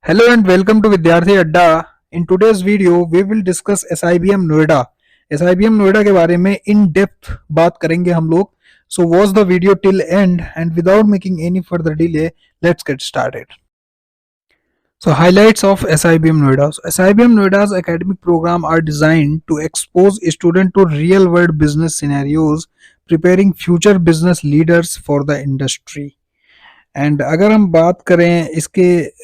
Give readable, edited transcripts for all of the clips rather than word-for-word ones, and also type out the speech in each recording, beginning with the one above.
Hello and welcome to Vidyarthi Adda. In today's video, we will discuss SIBM Noida. SIBM Noida के बारे में in depth बात करेंगे हम लोग. So watch the video till end and without making any further delay, let's get started. So highlights of SIBM Noida. So SIBM Noida's academic program are designed to expose students to real world business scenarios, preparing future business leaders for the industry. And अगर हम बात करें इसके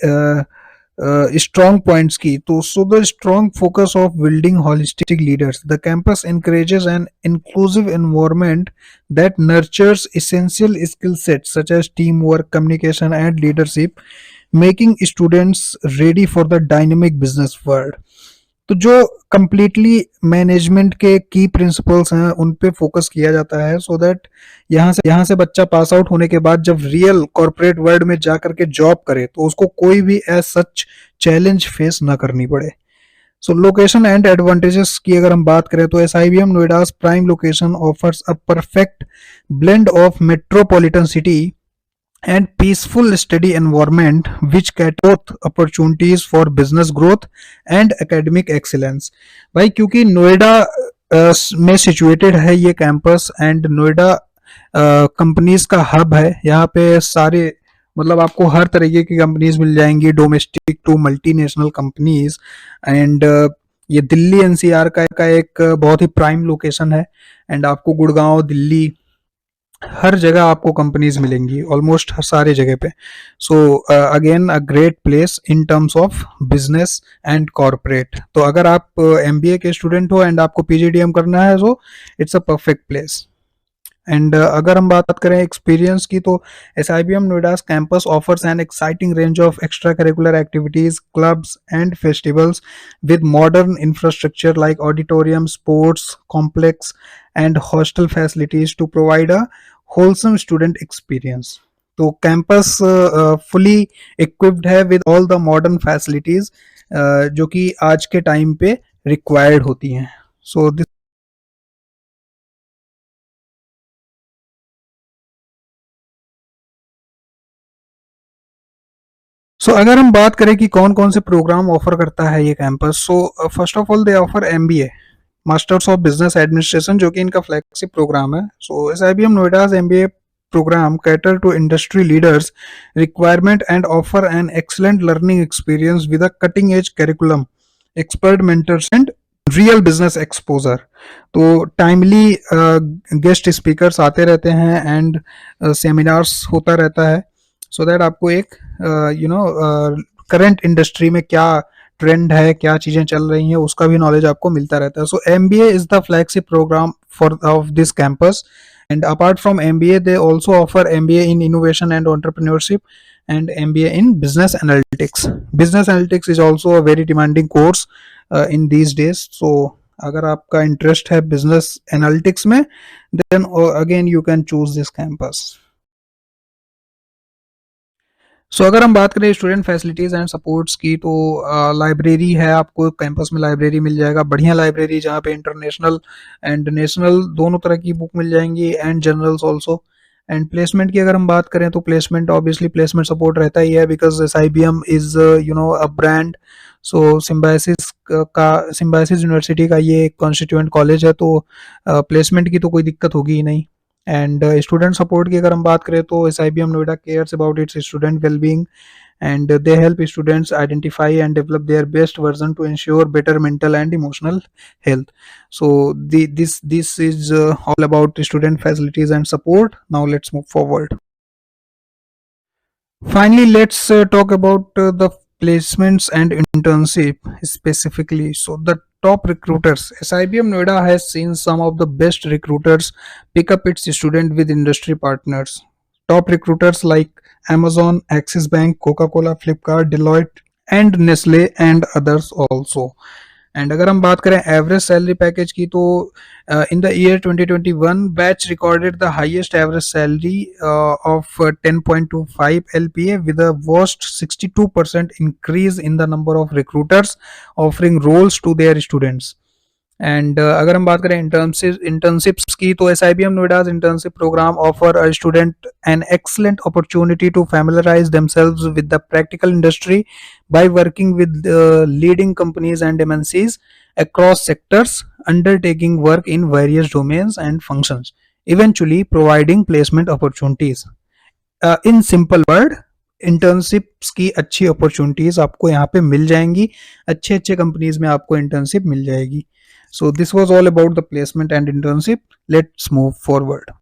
strong points की तो so the strong focus of building holistic leaders the campus encourages an inclusive environment that nurtures essential skill sets such as teamwork, communication and leadership, making students ready for the dynamic business world. तो जो completely management के की principles हैं उन पे focus किया जाता है सो दैट यहाँ से बच्चा पास आउट होने के बाद जब रियल कॉर्पोरेट वर्ल्ड में जा करके जॉब करे तो उसको कोई भी एज सच चैलेंज फेस ना करनी पड़े. सो लोकेशन एंड एडवांटेजेस की अगर हम बात करें तो SIBM नोएडा's prime location offers a perfect blend of metropolitan city and peaceful study environment which cater both opportunities for business growth and academic excellence. भाई क्योंकि नोएडा में सिचुएटेड है ये कैंपस एंड नोएडा कंपनीज का हब है. यहाँ पे सारे मतलब आपको हर तरीके की कंपनीज मिल जाएंगी, domestic to multinational companies. And ये दिल्ली NCR का एक बहुत ही प्राइम लोकेशन है. एंड आपको गुड़गांव, दिल्ली हर जगह आपको कंपनीज मिलेंगी, ऑलमोस्ट सारे जगह पे. So again a great place in terms of business and corporate. तो अगर आप MBA के स्टूडेंट हो एंड आपको PGDM करना है so it's a perfect place. And अगर हम बात करें एक्सपीरियंस की तो SIBM Noida's campus offers an exciting range of extracurricular activities, clubs and festivals with modern infrastructure like auditorium, sports complex and hostel facilities to provide a wholesome student experience. तो campus fully equipped है with all the modern facilities जो कि आज के time पे required होती हैं. So this अगर हम बात करें कि कौन कौन से प्रोग्राम ऑफर करता है ये campus, so first of all they offer MBA masters of business administration जो कि इनका फ्लैगशिप प्रोग्राम है. सो SIBM Noida's MBA program cater to industry leaders requirement and offer an excellent learning experience with a cutting edge curriculum, expert mentors and real business exposure. तो timely guest speakers आते रहते हैं and seminars होता रहता है so that आपको एक current industry में क्या ट्रेंड है, क्या चीजें चल रही हैं, उसका भी नॉलेज आपको मिलता रहता है. So MBA is the flagship program for of this campus. And apart from MBA, they also offer MBA in Innovation and Entrepreneurship and MBA in Business Analytics. Business Analytics is also a very demanding course in these days. So अगर आपका interest है business analytics में then again you can choose this campus. सो अगर हम बात करें student facilities and supports की तो लाइब्रेरी है, आपको कैंपस में लाइब्रेरी मिल जाएगा, बढ़िया लाइब्रेरी जहाँ पे इंटरनेशनल एंड नेशनल दोनों तरह की बुक मिल जाएंगी and generals also. And placement की अगर हम बात करें तो प्लेसमेंट ऑब्वियसली प्लेसमेंट सपोर्ट रहता ही है because SIBM is a brand. So symbiosis university का ये कॉन्स्टिट्यूएंट कॉलेज है तो प्लेसमेंट की तो कोई दिक्कत होगी ही नहीं. एंड स्टूडेंट सपोर्ट की अगर हम बात करें तो SIBM Noida cares about its student well-being and they help students identify and develop their best version to ensure better mental and emotional health. So this is all about student facilities and support. Now let's move forward. Finally, let's talk about the placements and internship specifically. So the top recruiters, SIBM Noida has seen some of the best recruiters pick up its student with industry partners. Top recruiters like Amazon, Axis Bank, Coca-Cola, Flipkart, Deloitte and Nestle and others also. And अगर हम बात करें average salary package की तो in the year 2021 batch recorded the highest average salary of 10.25 LPA with a vast 62% increase in the number of recruiters offering roles to their students. And अगर हम बात करें इंटर्नशिप्स की, तो SIBM नोएडा's internship program offer a student an excellent opportunity to familiarize themselves with the practical industry by working with leading companies and MNCs across sectors, undertaking work in various domains and functions, eventually providing placement opportunities. In simple word, internships की अच्छी opportunities आपको यहाँ पे मिल जाएंगी, अच्छे अच्छे companies में आपको इंटर्नशिप मिल जाएगी. So this was all about the placement and internship. Let's move forward.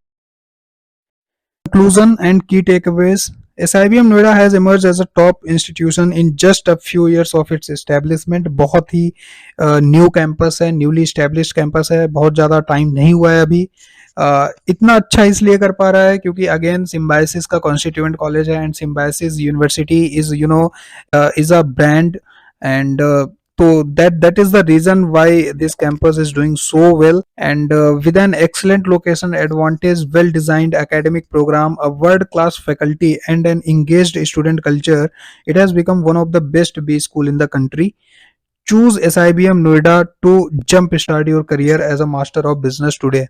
Conclusion and key takeaways. SIBM Noida has emerged as a top institution in just a few years of its establishment. बहुत ही new campus है, newly established campus है, बहुत ज़्यादा time नहीं हुआ है अभी. इतना अच्छा इसलिए कर पा रहा है क्योंकि अगेन सिम्बायोसिस का कॉन्स्टिट्यूएंट कॉलेज है, and symbiosis university is is a brand, and so that is the reason why this campus is doing so well. And with an excellent location advantage, well designed academic program, a world class faculty, and an engaged student culture, it has become one of the best B school in the country. Choose SIBM Noida to jump start your career as a master of business today.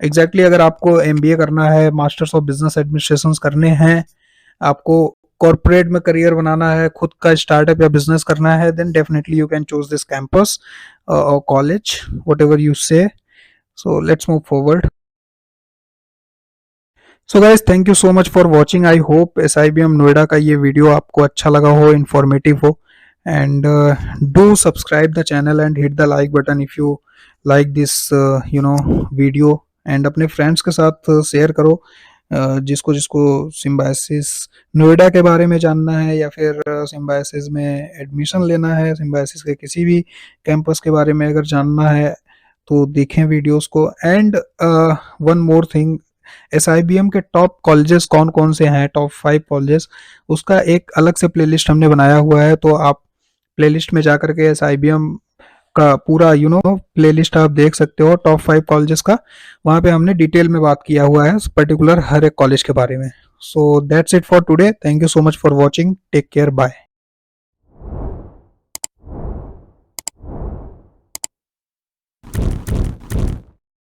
Exactly, अगर आपको MBA करना है, masters of business administration करने हैं, आपको corporate में career बनाना है, खुद का स्टार्टअप या बिजनेस करना है, then definitely you can choose this campus और college, whatever you say. So let's move forward. So guys, thank you so much for watching. I hope SIBM Noida का ये वीडियो आपको अच्छा लगा हो, इंफॉर्मेटिव हो, and do subscribe the channel and hit the like button if you like this video, and अपने friends के साथ शेयर करो जिसको जिसको सिम्बायोसिस नोएडा के बारे में जानना है, या फिर सिम्बायोसिस में एडमिशन लेना है, सिम्बायोसिस के किसी भी कैंपस के बारे में अगर जानना है तो देखें वीडियोस को. And one more thing, SIBM के टॉप कॉलेजेस कौन कौन से हैं, टॉप 5 कॉलेजेस, उसका एक अलग से प्लेलिस्ट हमने बनाया हुआ है, तो आप प्लेलिस्ट में जाकर के SIBM का पूरा प्लेलिस्ट आप देख सकते हो टॉप 5 कॉलेजेस का. वहां पे हमने डिटेल में बात किया हुआ है पर्टिकुलर हर एक कॉलेज के बारे में. So that's it for today. Thank you so much for watching. Take care. Bye.